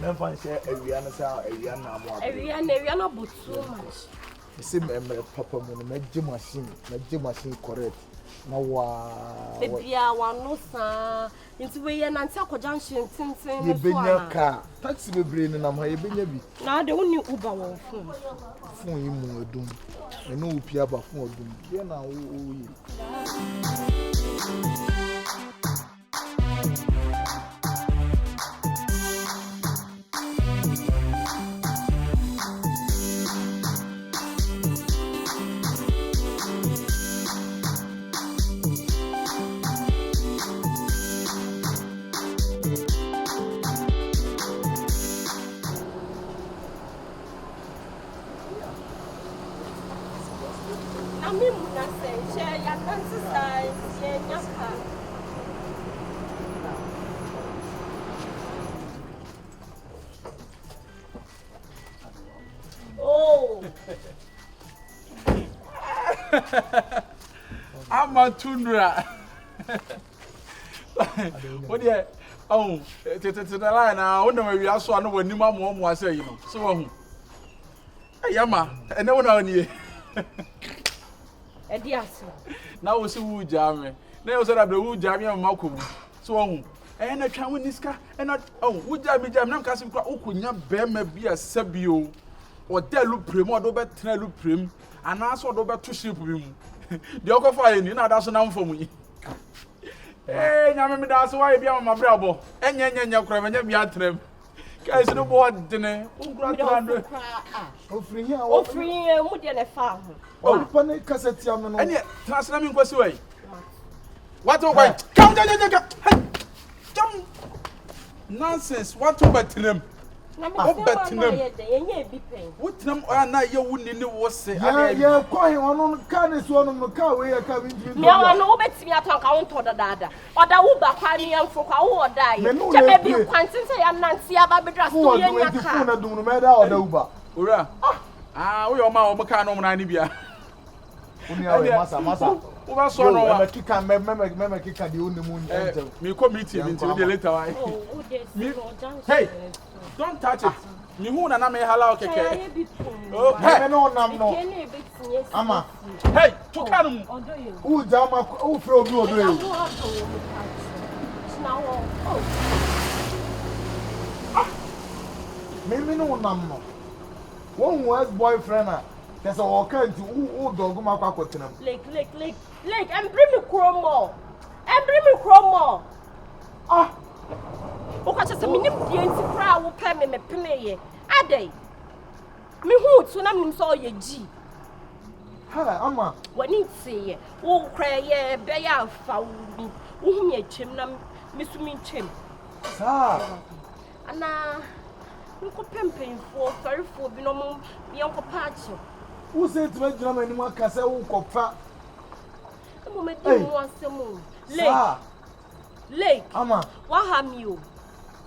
Men fan share area na say area na mo. Area na but so much. See me papa mo na machine correct. Na wa Bia wa no sa nti we ye na nti akọjanhye tintin ye benya car taxi bebre ni na ma ye benya bi na de woni uber wo fun yi mu adum e no upia ba fun adum ye na wo yi Amatundra. What dear? Oh, the line now. When we are so I know when you mom was saying, so Yama, and no one on you. Now we see who jam. Now said I blew jam and Malcolm. So, and I can win this car and not would jam now casting Okunya bear may be a Sabio or Delu Prim or Dobert Trelu Prim and also Dobert to ship him. The Oko fire, you know, that's an for me. Eh, Yammy, that's why I be on my bravo. And your crime and your trim. Guys, no more dinner. Oh, free here, would you farm? oh, panic cassette, yaman, and yet, Taslaming was away. What over? Come down, jump. Nonsense, what over to them? What them are not your wound in the was yeah, quite on carnage one of the car where you're coming to. No, I know bet me at account or the dada. Or the Uber quality and for our die. Maybe quantity and Nancy about the dress. No matter or the Uber. Ura. Ah, we are my Macano Nanibia. Massa. Over so no, I'm a kick and remember kick at the only moon. Me come meet him until the later. Hey, don't touch it. Me who na me hala okeke. Oh, hey, no. Ama. Hey, to come. Who jama who throw you do you? Me no nam no. One was boyfriend ah. There's a walker into who dog ma kwa kotenam. Lake, and bring me chromo. Ah. Oka chese minim die nti kra wo pe me play adai me hu tu na mim so ye gi ha ama wani tie wo kra ye be ya fa wo hu me twem na misumi twem sa ana me ko pempen fo sorry fo bi no mo ye ko paachi who say to me jina mani ma kase wo ko fa mo me di mo asemu Lake ama what have you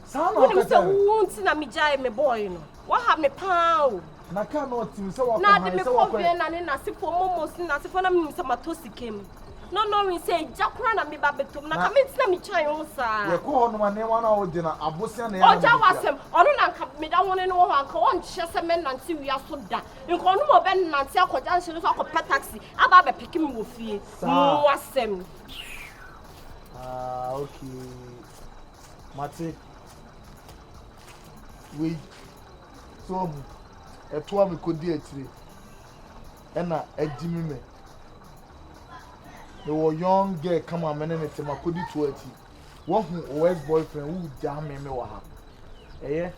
Sama ka say won't na me jai me boy no what have me pound na ka no tim say wa na de me ko na ne na sifo momo si na sifo na me samatosi kem no we say jakura na me ba betom na ka me tina me chan yo sa ye ko hono ma ne wa na o gina abosia na ya o ja wasem ono na ka me da woni no ho anka won hye se me nante wi aso da nko ono mo be nante akoja nhye so akopɛ taxi aba be piki me wo fie wasem okay Mate we so eto me kodi atire ena agimi me the young girl come on me ne tema kodi to ati wo hu ex boyfriend who jam me wa ha eh